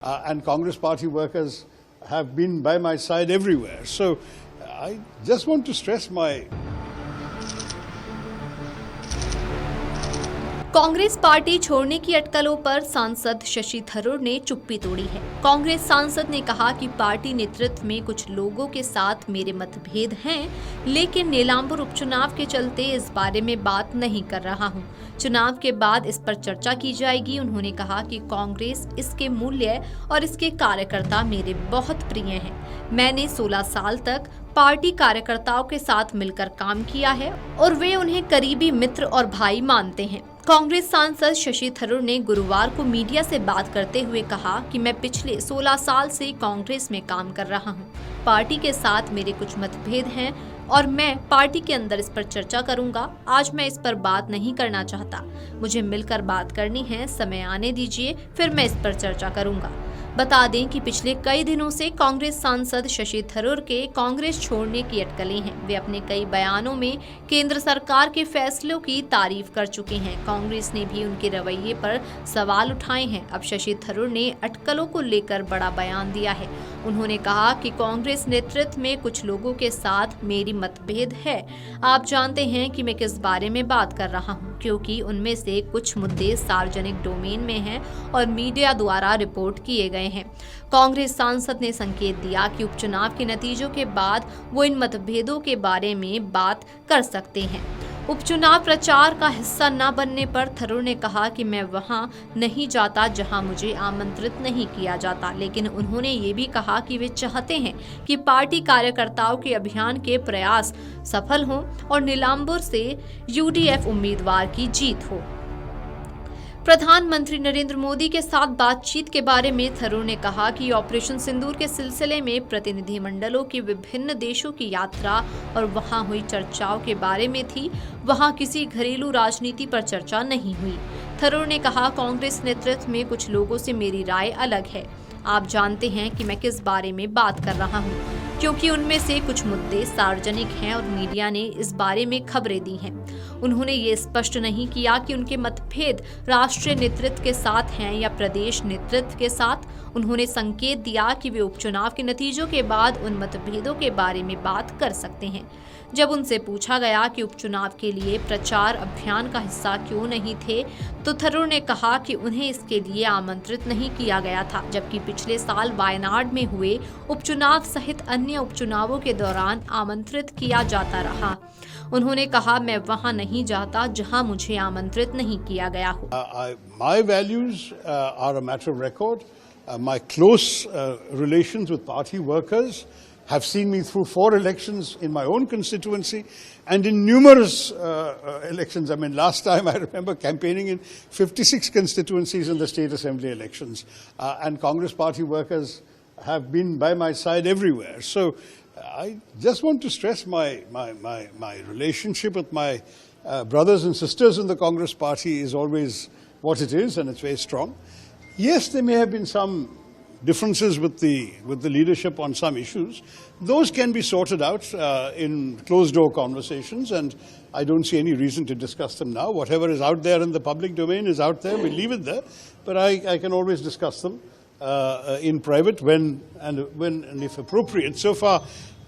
And Congress party workers have been by my side everywhere. So I just want to stress my Congress party छोड़ने की अटकलों पर सांसद शशि थरूर ने चुप्पी तोड़ी है। कांग्रेस सांसद ने कहा कि पार्टी नेतृत्व में कुछ लोगों के साथ मेरे मतभेद हैं, लेकिन नीलांबर उपचुनाव के चलते इस बारे में बात नहीं कर रहा हूं। चुनाव के बाद इस पर चर्चा की जाएगी। उन्होंने कहा कि कांग्रेस, इसके मूल्य और इसके कार्यकर्ता मेरे बहुत प्रिय हैं। मैंने 16 साल तक पार्टी कार्यकर्ताओं के साथ मिलकर काम किया है और वे उन्हें करीबी मित्र और भाई मानते हैं। कांग्रेस सांसद शशि थरूर ने गुरुवार को मीडिया से बात करते हुए कहा कि मैं पिछले 16 साल से कांग्रेस में काम कर रहा हूं। पार्टी के साथ मेरे कुछ मतभेद हैं और मैं पार्टी के अंदर इस पर चर्चा करूंगा। आज मैं इस पर बात नहीं करना चाहता। मुझे मिलकर बात करनी है, समय आने दीजिए, फिर मैं इस पर चर्चा करूंगा। बता दें कि पिछले कई दिनों से कांग्रेस सांसद शशि थरूर के कांग्रेस छोड़ने की अटकलें हैं। वे अपने कई बयानों में केंद्र सरकार के फैसलों की तारीफ कर चुके हैं। कांग्रेस ने भी उनके रवैये पर सवाल उठाए हैं। अब शशि थरूर ने अटकलों को लेकर बड़ा बयान दिया है। उन्होंने कहा कि कांग्रेस नेतृत्व में कुछ लोगों के साथ मेरी मतभेद है। आप जानते हैं कि मैं किस बारे में बात कर रहा हूं, क्योंकि उनमें से कुछ मुद्दे सार्वजनिक डोमेन में हैं और मीडिया द्वारा रिपोर्ट किए गए हैं। कांग्रेस सांसद ने संकेत दिया कि उपचुनाव के नतीजों के बाद वो इन मतभेदों के बारे में बात कर सकते हैं। उपचुनाव प्रचार का हिस्सा न बनने पर थरूर ने कहा कि मैं वहां नहीं जाता जहां मुझे आमंत्रित नहीं किया जाता, लेकिन उन्होंने ये भी कहा कि वे चाहते हैं कि पार्टी कार्यकर्ताओं के अभियान के प्रयास सफल हों और नीलांबर से यूडीएफ उम्मीदवार की जीत हो। प्रधानमंत्री नरेंद्र मोदी के साथ बातचीत के बारे में थरूर ने कहा कि ऑपरेशन सिंदूर के सिलसिले में प्रतिनिधिमंडलों की विभिन्न देशों की यात्रा और वहां हुई चर्चाओं के बारे में थी। वहां किसी घरेलू राजनीति पर चर्चा नहीं हुई। थरूर ने कहा, कांग्रेस नेतृत्व में कुछ लोगों से मेरी राय अलग है। आप जानते हैं कि मैं किस बारे में बात कर रहा हूं, क्योंकि उनमें से कुछ मुद्दे सार्वजनिक हैं और मीडिया ने इस बारे में खबरें दी हैं। उन्होंने ये स्पष्ट नहीं किया कि उनके मतभेद राष्ट्रीय नेतृत्व के साथ हैं या प्रदेश नेतृत्व के साथ। उन्होंने संकेत दिया कि वे उपचुनाव के नतीजों के बाद उन मतभेदों के बारे में बात कर सकते हैं। जब उनसे पूछा गया कि उपचुनाव के लिए प्रचार अभियान का हिस्सा क्यों नहीं थे, तो थरूर ने कहा कि उन्हें इसके लिए आमंत्रित नहीं किया गया था, जबकि पिछले साल वायनाड में हुए उपचुनाव सहित अन्य उपचुनावों के दौरान आमंत्रित किया जाता रहा। उन्होंने कहा, मैं वहां नहीं जाता जहां मुझे आमंत्रित नहीं किया गया हो। My values are a matter of record. My close relations with party workers have seen me through 4 elections in my own constituency and in numerous elections. I mean, last time I remember campaigning in 56 constituencies in the state assembly elections. And Congress party workers have been by my side everywhere. So I just want to stress my relationship with my brothers and sisters in the Congress party is always what it is, and it's very strong. Yes, there may have been some differences with the leadership on some issues. Those can be sorted out in closed door conversations, and I don't see any reason to discuss them now. Whatever is out there in the public domain is out there. We leave it there, but I can always discuss them in private when and if appropriate. So far,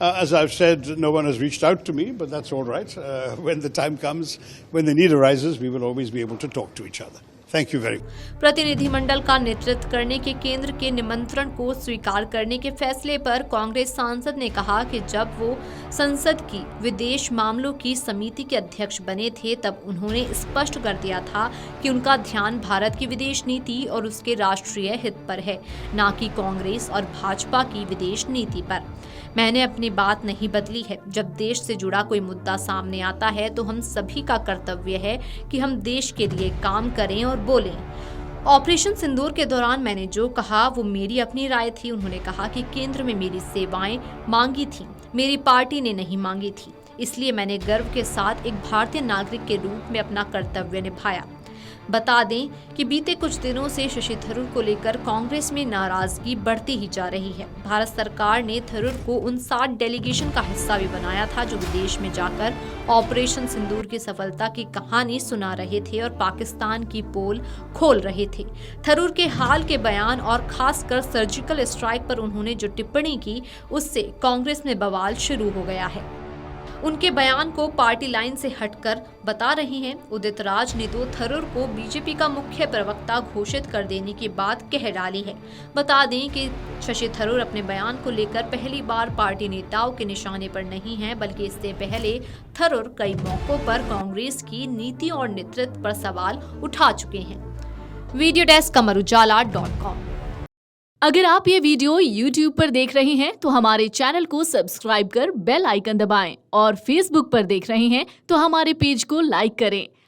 as I've said, no one has reached out to me, but that's all right. When the time comes, when the need arises, we will always be able to talk to each other. Thank you very much. प्रतिनिधिमंडल का नेतृत्व करने के केंद्र के निमंत्रण को स्वीकार करने के फैसले पर कांग्रेस सांसद ने कहा कि जब वो संसद की विदेश मामलों की समिति के अध्यक्ष बने थे, तब उन्होंने स्पष्ट कर दिया था कि उनका ध्यान भारत की विदेश नीति और उसके राष्ट्रीय हित पर है, न कि कांग्रेस और भाजपा की विदेश नीति पर। मैंने अपनी बात नहीं बदली है। जब देश से जुड़ा कोई मुद्दा सामने आता है तो हम सभी का कर्तव्य है कि हम देश के लिए काम करें और बोलें। ऑपरेशन सिंदूर के दौरान मैंने जो कहा वो मेरी अपनी राय थी। उन्होंने कहा कि केंद्र में मेरी सेवाएं मांगी थी, मेरी पार्टी ने नहीं मांगी थी, इसलिए मैंने गर्व के साथ एक भारतीय नागरिक के रूप में अपना कर्तव्य निभाया। बता दें कि बीते कुछ दिनों से शशि थरूर को लेकर कांग्रेस में नाराजगी बढ़ती ही जा रही है। भारत सरकार ने थरूर को उन 60 डेलीगेशन का हिस्सा भी बनाया था जो विदेश में जाकर ऑपरेशन सिंदूर की सफलता की कहानी सुना रहे थे और पाकिस्तान की पोल खोल रहे थे। थरूर के हाल के बयान और खासकर सर्जिकल स्ट्राइक पर उन्होंने जो टिप्पणी की, उससे कांग्रेस में बवाल शुरू हो गया है। उनके बयान को पार्टी लाइन से हटकर बता रही हैं। उदित राज ने तो थरूर को बीजेपी का मुख्य प्रवक्ता घोषित कर देने की बात कह डाली है। बता दें कि शशि थरूर अपने बयान को लेकर पहली बार पार्टी नेताओं के निशाने पर नहीं हैं, बल्कि इससे पहले थरूर कई मौकों पर कांग्रेस की नीति और नेतृत्व पर सवाल उठा चुके हैं। Video desk amarujala.com। अगर आप ये वीडियो YouTube पर देख रहे हैं तो हमारे चैनल को सब्सक्राइब कर बेल आइकन दबाएं और Facebook पर देख रहे हैं तो हमारे पेज को लाइक करें।